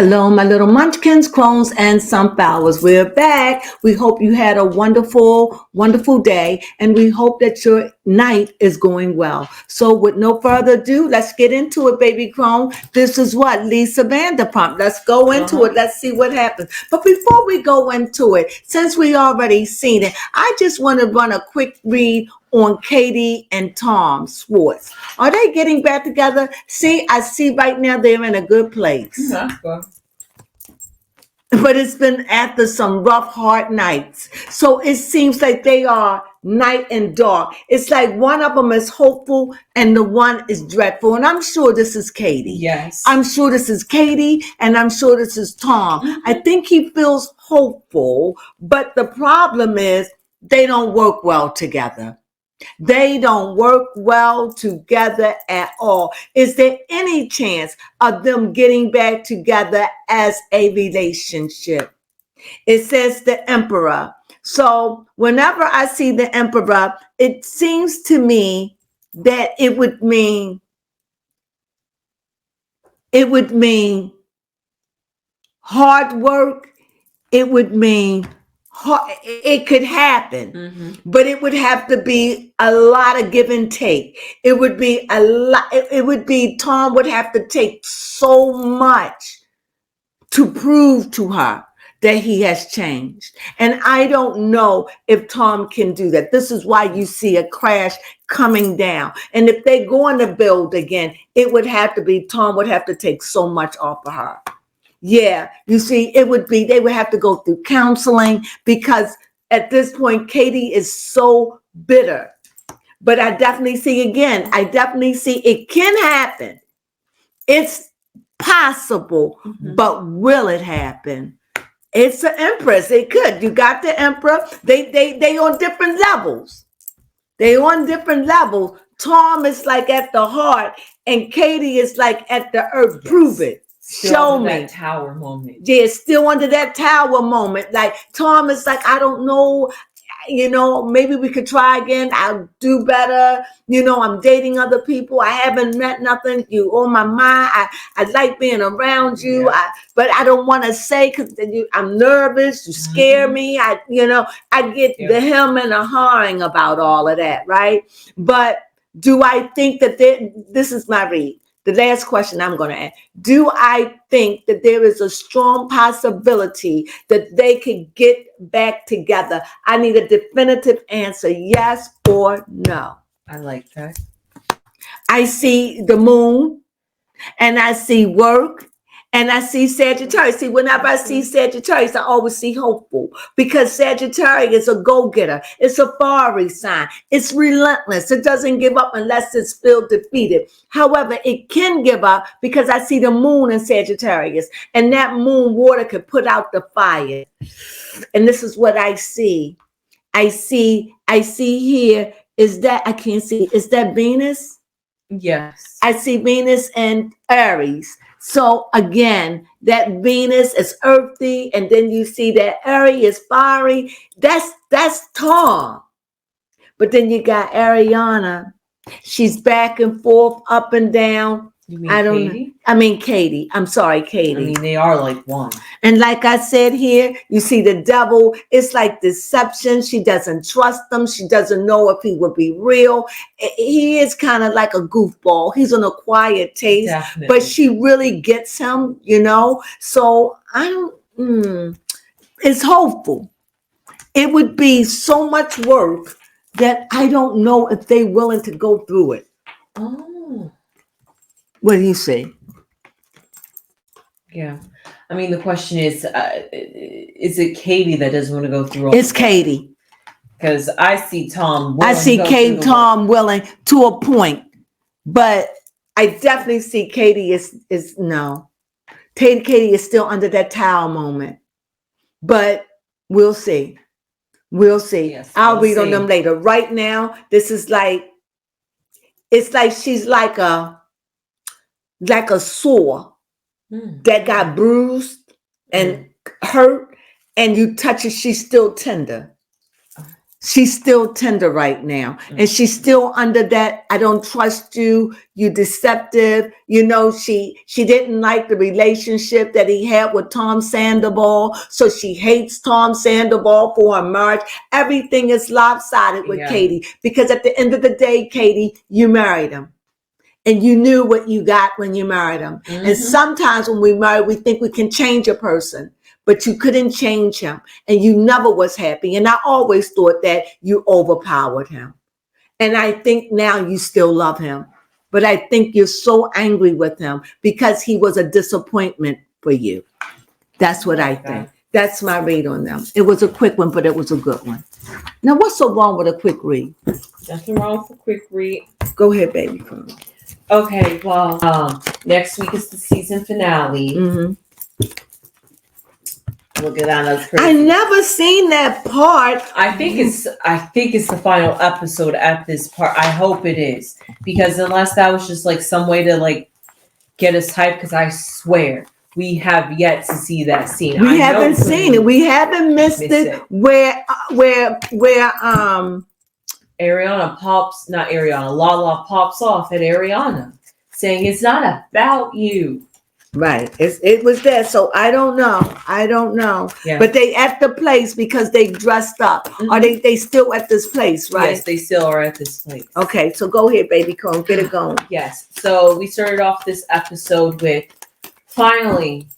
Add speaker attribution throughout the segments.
Speaker 1: Hello, my little munchkins, crones, and sunflowers. We're back. We hope you had a wonderful, wonderful day, and we hope that your night is going well. So, with no further ado, let's get into it, baby crone. This is what Lisa Vanderpump. Let's go into it. Let's see what happens. But before we go into it, since we already seen it, I just want to run a quick read on Katie and Tom Schwartz. Are they getting back together? See, I see right now they're in a good place. But it's been after some rough, hard nights. So it seems like they are night and dark. It's like one of them is hopeful and the one is dreadful. And I'm sure this is Katie.
Speaker 2: Yes.
Speaker 1: I'm sure this is Katie and I'm sure this is Tom.
Speaker 2: Mm-hmm.
Speaker 1: I think he feels hopeful, but the problem is they don't work well together. They don't work well together at all. Is there any chance of them getting back together as a relationship? It says the emperor. So whenever I see the emperor, it seems to me that it would mean hard work. It would mean it could happen, but it would have to be a lot of give and take. It would be a lot. It would be Tom would have to take so much to prove to her that he has changed. And I don't know if Tom can do that. This is why you see a crash coming down. And if they're going to build again, it would have to be Tom would have to take so much off of her. Yeah, you see, they would have to go through counseling because at this point, Katie is so bitter. But I definitely see it can happen. It's possible, but will it happen? It's an empress. It could. You got the emperor. They on different levels. They on different levels. Tom is like at the heart, and Katie is like at the earth. Yes. Prove it. Show me
Speaker 2: that tower moment.
Speaker 1: Yeah, still under that tower moment. Like Tom is like, I don't know, maybe we could try again. I'll do better. I'm dating other people. I haven't met nothing. You on my mind. I like being around you. Yeah. But I don't want to say because I'm nervous. You scare me. I get the hem and the hawing about all of that, right? But do I think that this is my read? The last question I'm going to ask. Do I think that there is a strong possibility that they could get back together? I need a definitive answer, yes or no.
Speaker 2: I like that.
Speaker 1: I see the moon and I see work and I see Sagittarius. See, whenever I see Sagittarius, I always see hopeful because Sagittarius is a go-getter. It's a fiery sign. It's relentless. It doesn't give up unless it's feel defeated. However, it can give up because I see the moon in Sagittarius, and that moon water could put out the fire. And this is what I see. I see here, is that, I can't see, is that Venus?
Speaker 2: Yes.
Speaker 1: I see Venus and Aries. So again, that Venus is earthy, and then you see that Aries is fiery. That's Tom. But then you got Ariana. She's back and forth, up and down.
Speaker 2: You mean
Speaker 1: I don't
Speaker 2: Katie?
Speaker 1: know. I mean Katie. I'm sorry, Katie.
Speaker 2: I mean, they are like one.
Speaker 1: And like I said here, you see the devil. It's like deception. She doesn't trust him. She doesn't know if he would be real. He is kind of like a goofball. He's an acquired taste.
Speaker 2: Definitely.
Speaker 1: But she really gets him, So I don't. It's hopeful. It would be so much work that I don't know if they're willing to go through it.
Speaker 2: Oh.
Speaker 1: What do you say?
Speaker 2: Yeah. I mean, the question is it Katie that doesn't want to go through all
Speaker 1: It's Katie.
Speaker 2: Because I see Tom
Speaker 1: willing. I see Tom willing to a point. But I definitely see Katie is no. Katie is still under that towel moment. But we'll see. We'll see. Yes, I'll read on them later. Right now, this is like, it's like she's like a sore that got bruised and hurt, and you touch it, she's still tender. she's still tender right now. And she's still under that, I don't trust you, you deceptive. You know, she didn't like the relationship that he had with Tom Sandoval. So she hates Tom Sandoval for her marriage. Everything is lopsided with Katie. Because at the end of the day, Katie, you married him. And you knew what you got when you married him. And sometimes when we marry, we think we can change a person. But you couldn't change him, and you never was happy. And I always thought that you overpowered him. And I think now you still love him. But I think you're so angry with him because he was a disappointment for you. That's what I think. That's my read on them. It was a quick one, but it was a good one. Now, what's so wrong with a quick read?
Speaker 2: Nothing wrong with a quick read.
Speaker 1: Go ahead, baby. Crone.
Speaker 2: Okay, well, next week is the season finale.
Speaker 1: Mm-hmm.
Speaker 2: Look at that. That's crazy.
Speaker 1: I never seen that part.
Speaker 2: I think it's the final episode at this part. I hope it is, because unless that was just like some way to like get us hyped, because I swear we have yet to see that scene.
Speaker 1: We haven't seen it. We haven't missed it. Where
Speaker 2: Ariana pops, not Ariana, Lala pops off at Ariana saying it's not about you.
Speaker 1: Right. It was there. So I don't know. Yeah. But they at the place because they dressed up. Mm-hmm. Are they still at this place, right?
Speaker 2: Yes, they still are at this place.
Speaker 1: Okay, so go ahead, baby Crone. Get it going.
Speaker 2: Yes. So we started off this episode with, finally,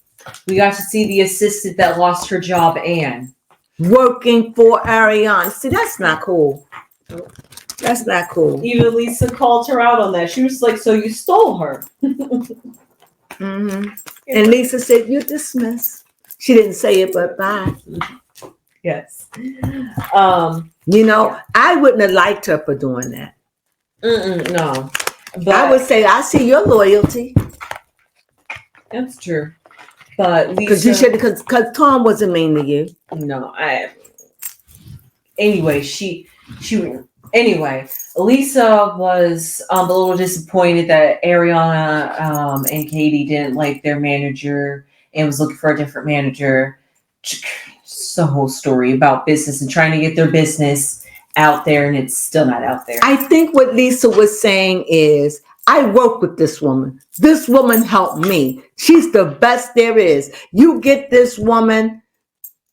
Speaker 2: we got to see the assistant that lost her job, Anne.
Speaker 1: Working for Ariana. See, that's not cool. That's not cool.
Speaker 2: Even Lisa called her out on that. She was like, so you stole her.
Speaker 1: Mm-hmm. And Lisa said, you're dismissed. She didn't say it, but bye.
Speaker 2: Yes.
Speaker 1: You know, I wouldn't have liked her for doing that.
Speaker 2: No.
Speaker 1: But I would say, I see your loyalty.
Speaker 2: That's true. But Lisa,
Speaker 1: because you should, because Tom wasn't mean to you.
Speaker 2: No, anyway, Lisa was a little disappointed that Ariana and Katie didn't like their manager and was looking for a different manager. It's the whole story about business and trying to get their business out there, and it's still not out there.
Speaker 1: I think what Lisa was saying is, I work with this woman. This woman helped me. She's the best there is. You get this woman,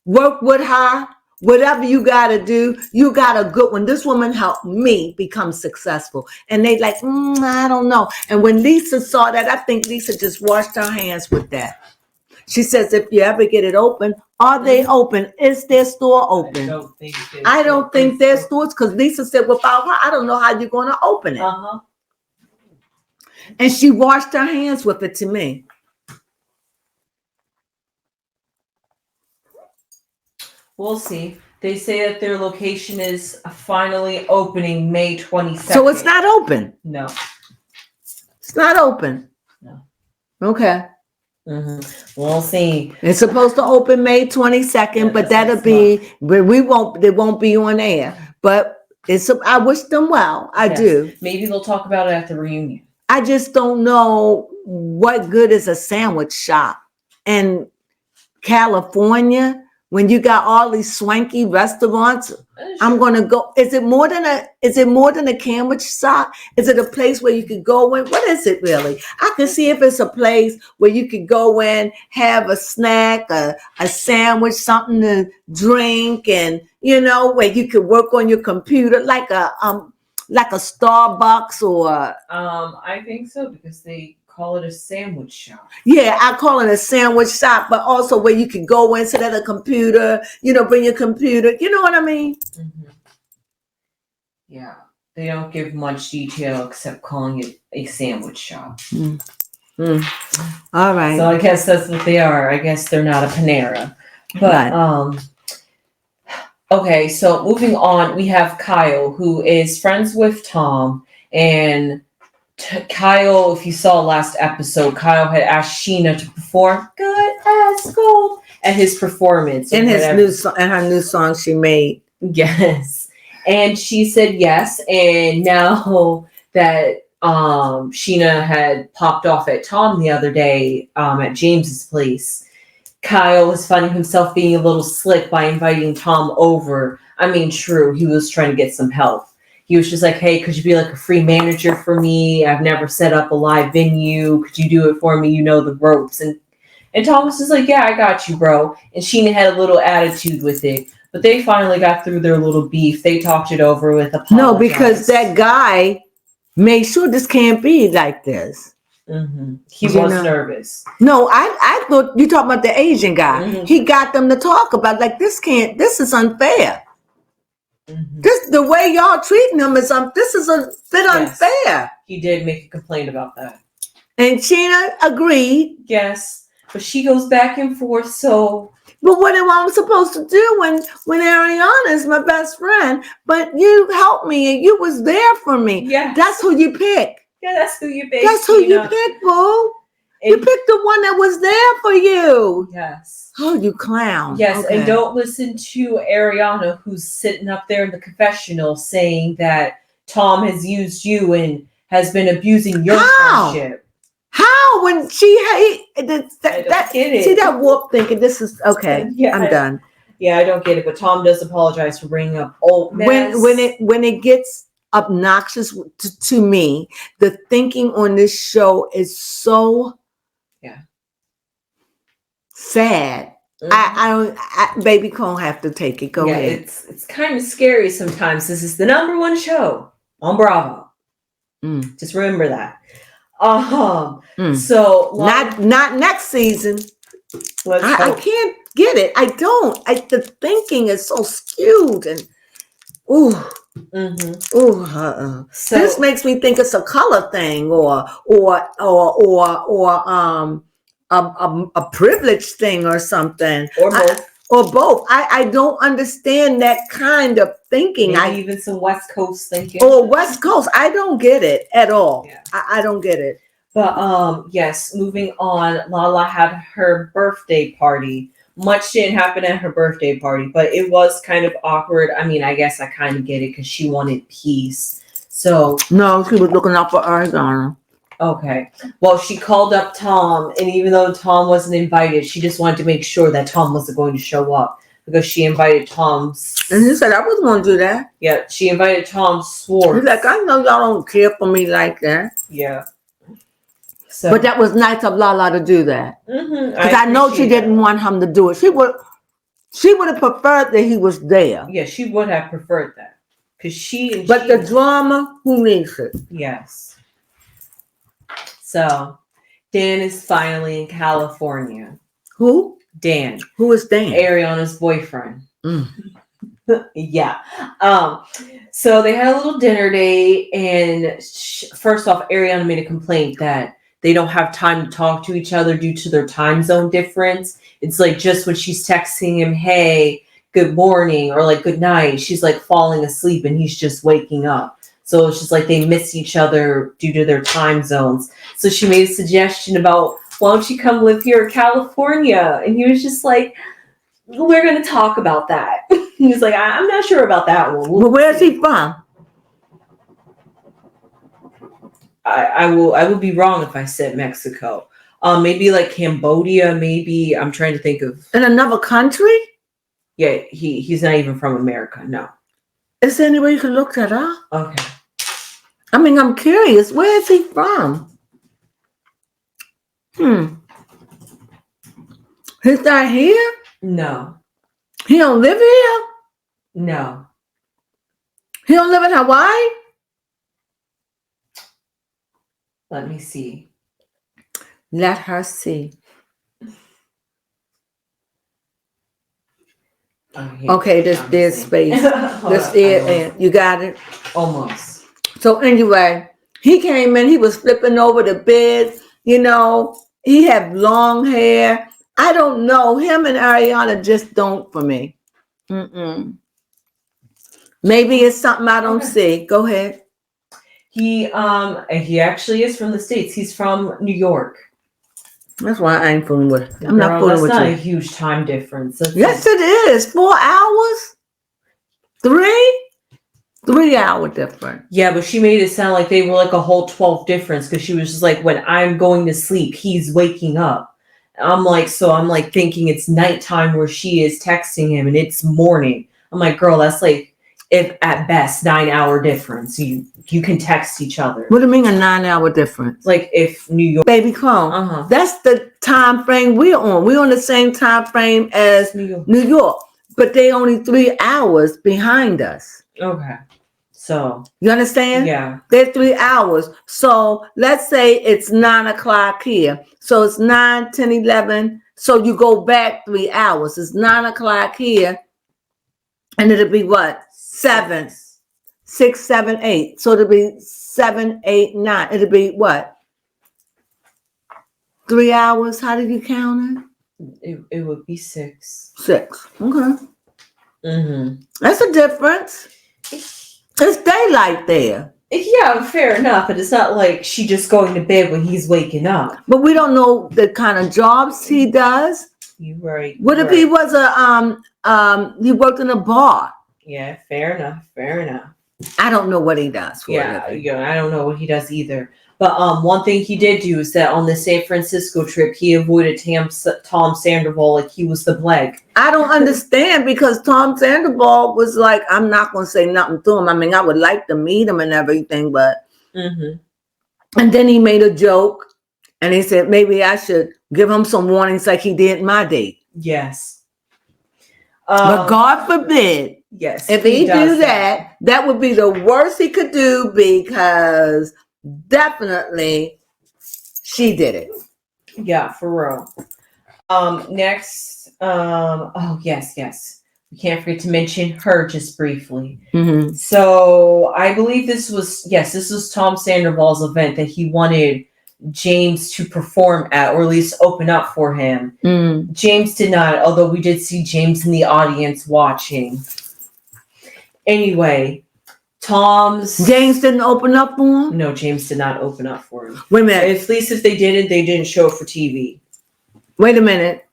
Speaker 1: work with her. Whatever you got to do, you got a good one. This woman helped me become successful. And they like, I don't know. And when Lisa saw that, I think Lisa just washed her hands with that. She says, if you ever get it open, are they open? Is their store open? I don't think their stores, because Lisa said, without her, I don't know how you're going to open it. Uh-huh. And she washed her hands with it to me.
Speaker 2: We'll see. They say that their location is finally opening May 22nd.
Speaker 1: So it's not open?
Speaker 2: No.
Speaker 1: It's not open?
Speaker 2: No.
Speaker 1: Okay.
Speaker 2: Mm-hmm. We'll see.
Speaker 1: It's supposed to open May 22nd, but that'll be, they won't be on air. But I wish them well. I do.
Speaker 2: Maybe they'll talk about it at the reunion.
Speaker 1: I just don't know what good is a sandwich shop in California when you got all these swanky restaurants. I'm gonna go. Is it more than a sandwich shop? Is it a place where you could go in? What is it really? I can see if it's a place where you could go in, have a snack, a sandwich, something to drink, and where you could work on your computer like a Starbucks or.
Speaker 2: I think so, because they call it a sandwich shop.
Speaker 1: Yeah, I call it a sandwich shop, but also where you can go in, sit at a computer, bring your computer. You know what I mean?
Speaker 2: Mm-hmm. Yeah, they don't give much detail except calling it a sandwich shop.
Speaker 1: All right.
Speaker 2: So I guess that's what they are. I guess they're not a Panera. But okay, so moving on, we have Kyle, who is friends with Tom, and Kyle, if you saw last episode, Kyle had asked Sheena to perform "Good as Gold" at his performance
Speaker 1: in her new song she made.
Speaker 2: Yes, and she said yes. And now that Sheena had popped off at Tom the other day at James's place, Kyle is finding himself being a little slick by inviting Tom over. I mean, true, he was trying to get some help. He was just like, hey, could you be like a free manager for me? I've never set up a live venue. Could you do it for me? You know the ropes. And Tom was just like, yeah, I got you, bro. And Sheena had a little attitude with it. But they finally got through their little beef. They talked it over with apologize.
Speaker 1: No, because that guy made sure this can't be like this.
Speaker 2: Mm-hmm. He was nervous.
Speaker 1: No, I thought you talking about the Asian guy. Mm-hmm. He got them to talk about like this is unfair. Mm-hmm. This the way y'all treating him is this is a bit unfair.
Speaker 2: He did make a complaint about that.
Speaker 1: And Sheena agreed.
Speaker 2: Yes. But she goes back and forth, so.
Speaker 1: But what am I supposed to do when Ariana is my best friend? But you helped me and you was there for me.
Speaker 2: Yeah.
Speaker 1: That's who you pick.
Speaker 2: Yeah, that's who you pick.
Speaker 1: That's who you pick, boo. You picked the one that was there for you.
Speaker 2: Yes.
Speaker 1: Oh, you clown.
Speaker 2: Yes, okay. And don't listen to Ariana, who's sitting up there in the confessional saying that Tom has used you and has been abusing your friendship.
Speaker 1: How? When she see that warp thinking this is okay. Yeah, I'm done.
Speaker 2: Yeah, I don't get it. But Tom does apologize for bringing up old mess.
Speaker 1: When it gets obnoxious to me, the thinking on this show is so sad. Mm-hmm. Baby Crone have to take it. Go ahead.
Speaker 2: It's kind of scary sometimes. This is the #1 show on Bravo. Just remember that. So
Speaker 1: not next season. I can't get it. I don't. The thinking is so skewed and So this makes me think it's a color thing or a privilege thing or something or both. I don't understand that kind of thinking.
Speaker 2: Maybe even some West Coast thinking.
Speaker 1: Or West Coast. I don't get it at all. Yeah. I don't get it.
Speaker 2: But yes, moving on, Lala had her birthday party. Much didn't happen at her birthday party, but it was kind of awkward. I mean, I guess I kind of get it because she wanted peace. So
Speaker 1: no, she was looking out for Ariana.
Speaker 2: Okay. Well, she called up Tom, and even though Tom wasn't invited, she just wanted to make sure that Tom wasn't going to show up because she invited Tom's.
Speaker 1: And he said, I wasn't going to do that.
Speaker 2: Yeah, she invited Tom Swartz.
Speaker 1: He's like, I know y'all don't care for me like that.
Speaker 2: Yeah.
Speaker 1: So, but that was nice of Lala to do that. Because I know she didn't want him to do it. She would have preferred that he was there.
Speaker 2: Yeah, she would have preferred that.
Speaker 1: But the drama, who needs it?
Speaker 2: Yes. So, Dan is finally in California.
Speaker 1: Who?
Speaker 2: Dan.
Speaker 1: Who is Dan?
Speaker 2: Ariana's boyfriend. Yeah. So they had a little dinner date, and first off, Ariana made a complaint that they don't have time to talk to each other due to their time zone difference. It's like just when she's texting him, hey, good morning, or like good night, she's like falling asleep and he's just waking up. So it's just like they miss each other due to their time zones. So she made a suggestion about, why don't you come live here in California? And he was just like, we're going to talk about that. He was like, I'm not sure about that one.
Speaker 1: Well, where's he from?
Speaker 2: I will be wrong if I said Mexico. Maybe like Cambodia, maybe. I'm trying to think of.
Speaker 1: In another country?
Speaker 2: Yeah, he's not even from America, no.
Speaker 1: Is there any way you can look that up?
Speaker 2: Okay.
Speaker 1: I mean, I'm curious. Where is he from? He's not here?
Speaker 2: No.
Speaker 1: He don't live here?
Speaker 2: No.
Speaker 1: He don't live in Hawaii?
Speaker 2: Let me see.
Speaker 1: Let her see. Okay, there's space. And you got it?
Speaker 2: Almost.
Speaker 1: So anyway, he came in, he was flipping over the bed, he had long hair. I don't know. Him and Ariana just don't for me. Maybe it's something I don't see. Go ahead.
Speaker 2: He actually is from the States. He's from New York.
Speaker 1: That's why I ain't fooling with it. I'm not fooling with you.
Speaker 2: That's not a huge time difference.
Speaker 1: Yes, it is. 4 hours? 3 hour difference.
Speaker 2: Yeah, but she made it sound like they were like a whole 12 difference because she was just like, when I'm going to sleep, he's waking up. I'm like thinking it's nighttime where she is texting him and it's morning. I'm like, girl, that's like, if at best 9-hour difference. You can text each other.
Speaker 1: What do you mean a 9-hour difference?
Speaker 2: Like if New York,
Speaker 1: baby Crone, that's the time frame we're on. We're on the same time frame as New York, but they only 3 hours behind us.
Speaker 2: Okay. So
Speaker 1: you understand?
Speaker 2: Yeah.
Speaker 1: They're 3 hours. So let's say it's 9 o'clock here. So it's 9, 10, 11. So you go back 3 hours. It's 9 o'clock here. And it'll be what? 7, 6, 7, 8. So it'll be 7, 8, 9. It'll be what? 3 hours. How did you count
Speaker 2: it? It would be 6.
Speaker 1: 6. Okay.
Speaker 2: Mm-hmm.
Speaker 1: That's a difference. It's daylight there.
Speaker 2: Yeah, fair enough. But it's not like she just going to bed when he's waking up.
Speaker 1: But we don't know the kind of jobs he does.
Speaker 2: You right.
Speaker 1: What if he was he worked in a bar?
Speaker 2: Yeah, fair enough. Fair enough.
Speaker 1: I don't know what he does.
Speaker 2: Yeah, I don't know what he does either. But one thing he did do is that on the San Francisco trip, he avoided Tom Sandoval like he was the plague.
Speaker 1: I don't understand because Tom Sandoval was like, I'm not going to say nothing to him. I mean, I would like to meet him and everything, but.
Speaker 2: Mm-hmm.
Speaker 1: And then he made a joke and he said, maybe I should give him some warnings like he did my date.
Speaker 2: Yes.
Speaker 1: But God forbid.
Speaker 2: Yes.
Speaker 1: If he do that, that would be the worst he could do because definitely she did it.
Speaker 2: Yeah, for real. Next, oh yes. We can't forget to mention her just briefly.
Speaker 1: Mm-hmm.
Speaker 2: So I believe this was Tom Sandoval's event that he wanted James to perform at, or at least open up for him.
Speaker 1: Mm.
Speaker 2: James did not, although we did see James in the audience watching. Anyway,
Speaker 1: James didn't open up for him?
Speaker 2: No, James did not open up for him.
Speaker 1: Wait a minute.
Speaker 2: At least if they didn't show it for TV.
Speaker 1: Wait a minute.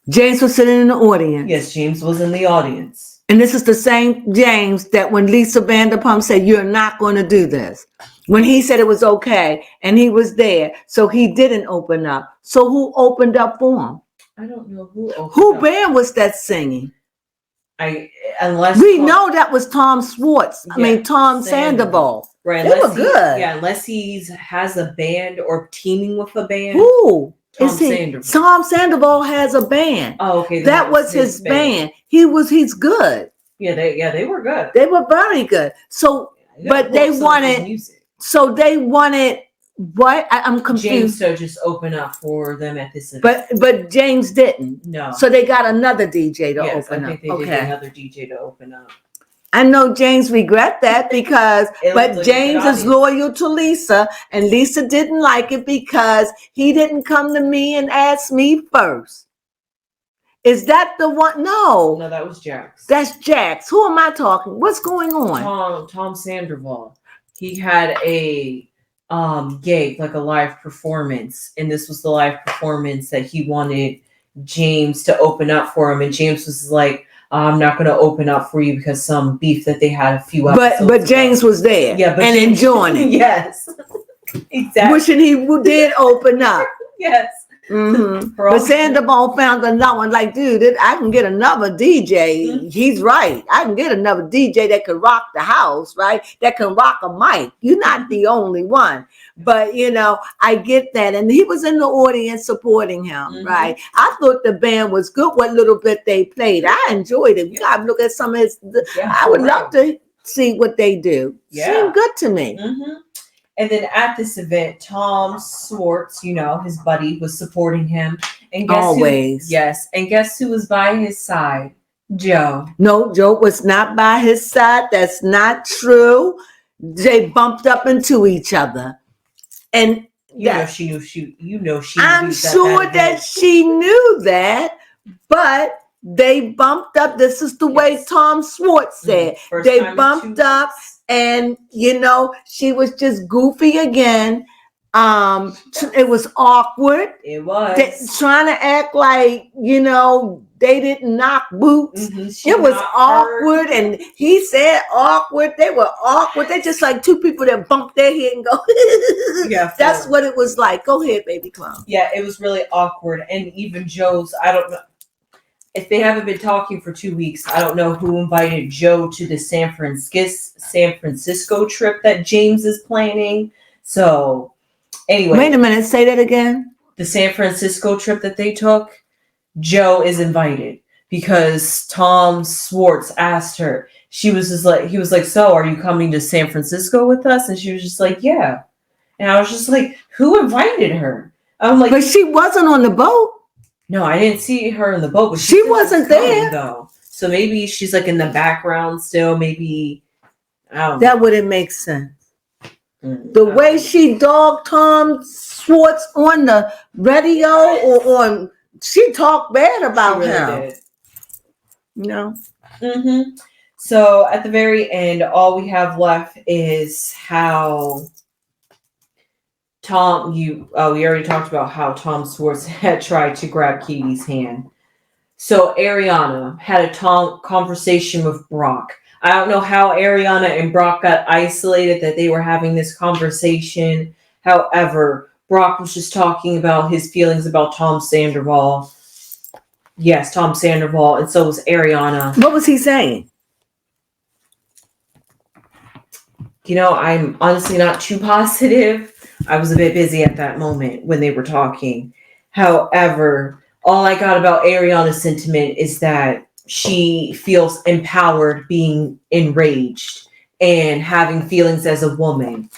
Speaker 1: James was sitting in the audience.
Speaker 2: Yes, James was in the audience.
Speaker 1: And this is the same James that when Lisa Vanderpump said, you're not going to do this. When he said it was okay and he was there. So he didn't open up. So who opened up for him?
Speaker 2: I don't know who opened up.
Speaker 1: Who band was that singing?
Speaker 2: Unless
Speaker 1: we know that was Tom Schwartz.
Speaker 2: Yeah,
Speaker 1: Tom Sandoval.
Speaker 2: Right.
Speaker 1: They were good.
Speaker 2: Yeah, unless he has a band or teaming with a band.
Speaker 1: Who?
Speaker 2: Tom Sandoval.
Speaker 1: Tom Sandoval has a band.
Speaker 2: Oh, okay.
Speaker 1: That was his band. He's good.
Speaker 2: Yeah, they were good.
Speaker 1: They were very good. So, but they wanted. So they wanted what? I'm confused.
Speaker 2: James to just open up for them at this event.
Speaker 1: But James didn't.
Speaker 2: No.
Speaker 1: So they got another DJ to open
Speaker 2: I
Speaker 1: up.
Speaker 2: think they did another DJ to open up.
Speaker 1: I know James regret that because, but James is loyal to Lisa, and Lisa didn't like it because he didn't come to me and ask me first. Is that the one? No,
Speaker 2: that was Jax.
Speaker 1: That's Jax. Who am I talking? What's going on?
Speaker 2: Tom Sandoval. He had a gig, like a live performance, and this was the live performance that he wanted James to open up for him, and James was like, I'm not going to open up for you because some beef that they had a few episodes
Speaker 1: But James was there and enjoying it.
Speaker 2: Yes. Exactly.
Speaker 1: Wishing he did open up.
Speaker 2: Yes.
Speaker 1: Mm-hmm. But Sandoval found another one like, dude, I can get another DJ. Mm-hmm. He's right. I can get another DJ that can rock the house, right? That can rock a mic. You're not the only one. But, I get that. And he was in the audience supporting him, right? I thought the band was good, what little bit they played. I enjoyed it. You got to look at some of his. I would love to see what they do. Yeah. Seemed good to me.
Speaker 2: Mm-hmm. And then at this event, Tom Schwartz, his buddy, was supporting him. And guess
Speaker 1: always.
Speaker 2: And guess who was by his side? Joe.
Speaker 1: No, Joe was not by his side. That's not true. They bumped up into each other. And
Speaker 2: she knew
Speaker 1: I'm sure that she knew that, but they bumped up. This is the way Tom Schwartz said. They bumped up. And, she was just goofy again. It was awkward.
Speaker 2: It was.
Speaker 1: Trying to act like, they didn't knock boots. It was awkward, and he said awkward. They were awkward. They're just like two people that bump their head and go. Yeah, that's what it was like. Go ahead, baby clown.
Speaker 2: Yeah, it was really awkward, and even Joe's. I don't know if they haven't been talking for 2 weeks. I don't know who invited Joe to the San Francisco trip that James is planning. So. Anyway,
Speaker 1: wait a minute. Say that again.
Speaker 2: The San Francisco trip that they took, Joe is invited because Tom Schwartz asked her. He was like, so are you coming to San Francisco with us? And she was just like, yeah. And I was just like, who invited her? I'm like,
Speaker 1: but she wasn't on the boat.
Speaker 2: No, I didn't see her in the boat. But
Speaker 1: she wasn't there
Speaker 2: though. So maybe she's like in the background still. Maybe I don't know.
Speaker 1: That wouldn't make sense. The way she dogged Tom Schwartz on the radio or on, she talked bad about him.
Speaker 2: Did. So at the very end, all we have left is how we already talked about how Tom Schwartz had tried to grab Katie's hand. So Ariana had a conversation with Brock. I don't know how Ariana and Brock got isolated, that they were having this conversation. However, Brock was just talking about his feelings about Tom Sandoval. Yes, Tom Sandoval, and so was Ariana.
Speaker 1: What was he saying?
Speaker 2: I'm honestly not too positive. I was a bit busy at that moment when they were talking. However, all I got about Ariana's sentiment is that she feels empowered being enraged and having feelings as a woman.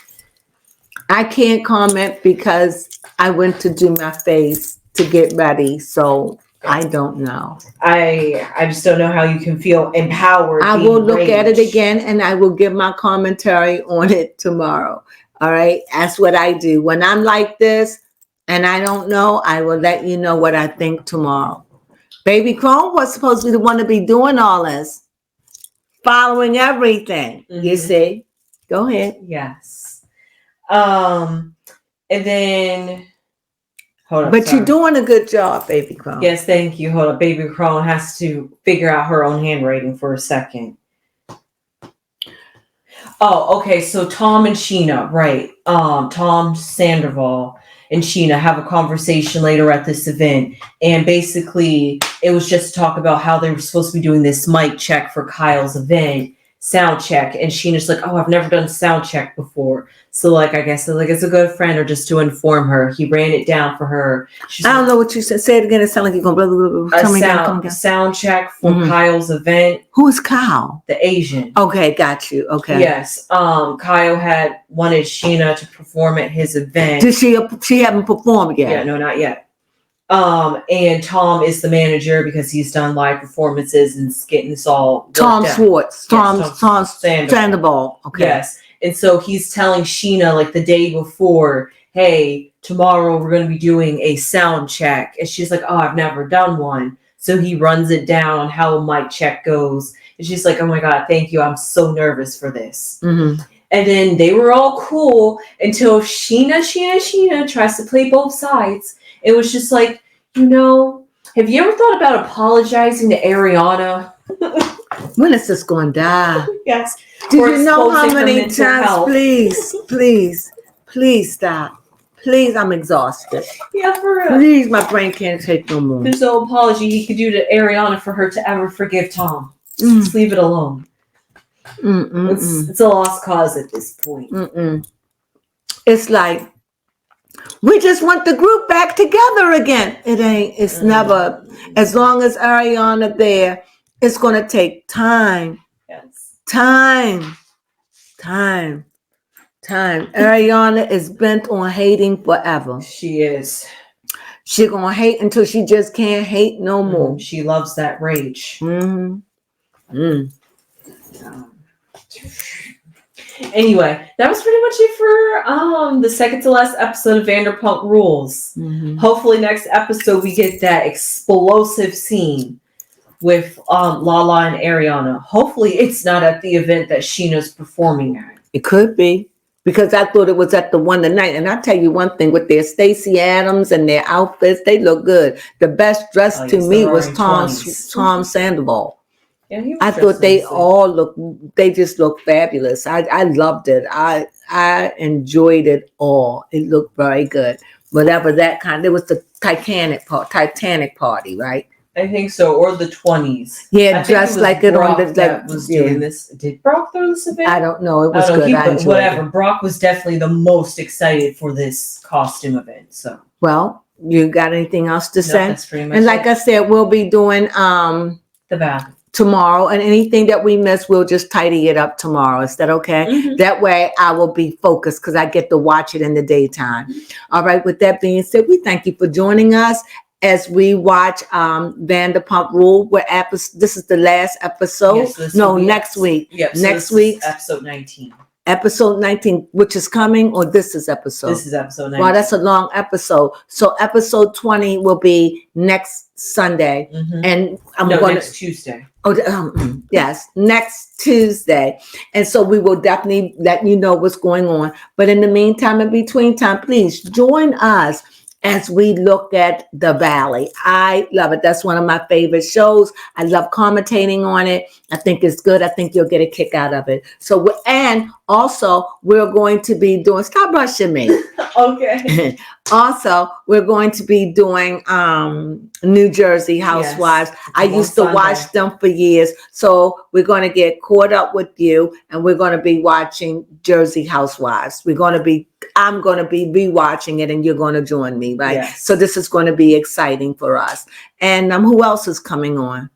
Speaker 1: I can't comment because I went to do my face to get ready, so I don't know.
Speaker 2: I just don't know how you can feel empowered.
Speaker 1: I will look at it again and I will give my commentary on it tomorrow. All right? That's what I do. When I'm like this and I don't know, I will let you know what I think tomorrow. Baby Crone was supposed to be the one to be doing all this, following everything. You see? Go ahead.
Speaker 2: Yes. And then, hold on.
Speaker 1: But you're doing a good job, Baby Crone.
Speaker 2: Yes, thank you. Hold up. Baby Crone has to figure out her own handwriting for a second. Oh, okay. So Tom and Sheena, right? Tom Sandoval and Sheena have a conversation later at this event, and basically it was just to talk about how they were supposed to be doing this mic check for Kyle's event, sound check, and Sheena's like, oh, I've never done sound check before. So I guess it's a good friend, or just to inform her. He ran it down for her.
Speaker 1: I don't know what you said. Say it again. It sounded like you're going blah, blah, blah.
Speaker 2: A sound check for Kyle's event.
Speaker 1: Who is Kyle?
Speaker 2: The Asian.
Speaker 1: Okay, got you. Okay.
Speaker 2: Yes. Kyle had wanted Sheena to perform at his event.
Speaker 1: Did she haven't performed yet?
Speaker 2: Yeah, no, not yet. And Tom is the manager because he's done live performances and getting this all.
Speaker 1: Tom Schwartz.
Speaker 2: Yes,
Speaker 1: Tom Sandoval. Okay.
Speaker 2: Yes. And so he's telling Sheena the day before, hey, tomorrow we're going to be doing a sound check. And she's like, oh, I've never done one. So he runs it down on how a mic check goes. And she's like, oh my God, thank you. I'm so nervous for this. And then they were all cool until Sheena tries to play both sides. It was just like, have you ever thought about apologizing to Ariana?
Speaker 1: When is this going to die?
Speaker 2: Yes.
Speaker 1: Did you know how many times? Please stop. Please, I'm exhausted.
Speaker 2: Yeah, for real.
Speaker 1: Please, my brain can't take no more.
Speaker 2: There's no apology he could do to Ariana for her to ever forgive Tom. Just leave it alone. It's a lost cause at this point.
Speaker 1: It's like, we just want the group back together again. It ain't. It's never. As long as Ariana there, it's going to take time.
Speaker 2: Yes.
Speaker 1: Time. Ariana is bent on hating forever.
Speaker 2: She is.
Speaker 1: She's going to hate until she just can't hate no more.
Speaker 2: She loves that rage. Anyway, that was pretty much it for the second to last episode of Vanderpunk Rules. Hopefully next episode we get that explosive scene with Lala and Ariana. Hopefully it's not at the event that Sheena's performing at.
Speaker 1: It could be. because I thought it was at the one tonight. And I tell you one thing, with their Stacey Adams and their outfits, they look good. The best dressed to me was Tom Sandoval.
Speaker 2: Yeah, he was
Speaker 1: I thought they
Speaker 2: nicely.
Speaker 1: they just looked fabulous. I loved it. I enjoyed it all. It looked very good. Whatever that it was the Titanic party, right?
Speaker 2: I think so, or the 20s.
Speaker 1: Yeah, dressed like it
Speaker 2: Brock
Speaker 1: on the
Speaker 2: that was doing this. Did Brock throw this event?
Speaker 1: I don't know. It was good. I enjoyed
Speaker 2: whatever.
Speaker 1: it.
Speaker 2: Brock was definitely the most excited for this costume event. So,
Speaker 1: well, you got anything else to say?
Speaker 2: That's pretty much
Speaker 1: and like I said, we'll be doing
Speaker 2: the bath
Speaker 1: tomorrow, and anything that we miss, we'll just tidy it up tomorrow. Is that okay?
Speaker 2: Mm-hmm.
Speaker 1: That way I will be focused because I get to watch it in the daytime.
Speaker 2: Mm-hmm.
Speaker 1: All right. With that being said, we thank you for joining us as we watch Vanderpump Rule. This is the last episode.
Speaker 2: Yes,
Speaker 1: next week.
Speaker 2: Yep.
Speaker 1: Next week,
Speaker 2: episode 19.
Speaker 1: Episode 19, which is coming, or this is episode?
Speaker 2: This is episode 19.
Speaker 1: Wow, that's a long episode. So episode 20 will be next Sunday, and
Speaker 2: next Tuesday.
Speaker 1: Yes, next Tuesday. And so we will definitely let you know what's going on. But in the meantime, in between time, please join us as we look at the Valley. I love it. That's one of my favorite shows. I love commentating on it. I think it's good. I think you'll get a kick out of it. So, and also we're going to be doing, stop rushing me.
Speaker 2: Okay.
Speaker 1: Also, we're going to be doing New Jersey Housewives. Yes, I used to watch them for years. So we're going to get caught up with you, and we're going to be watching Jersey Housewives. I'm going to be rewatching it, and you're going to join me, right?
Speaker 2: Yes.
Speaker 1: So this is going to be exciting for us. And who else is coming on?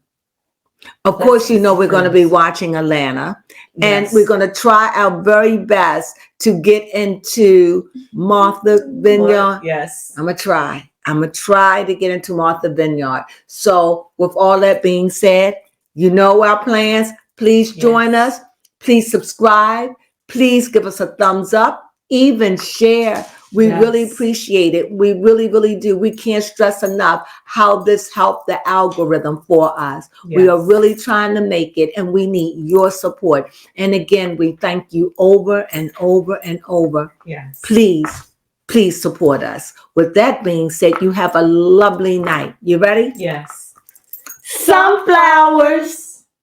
Speaker 1: Of course, we're going to be watching Atlanta, and we're going to try our very best to get into Martha Vineyard.
Speaker 2: Yes.
Speaker 1: I'm going to try to get into Martha Vineyard. So with all that being said, you know our plans. Please join us. Please subscribe. Please give us a thumbs up. Even share. We really appreciate it. We really, really do. We can't stress enough how this helped the algorithm for us. Yes. We are really trying to make it, and we need your support. And again, we thank you over and over and over.
Speaker 2: Yes.
Speaker 1: Please support us. With that being said, you have a lovely night. You ready?
Speaker 2: Yes.
Speaker 1: Sunflower.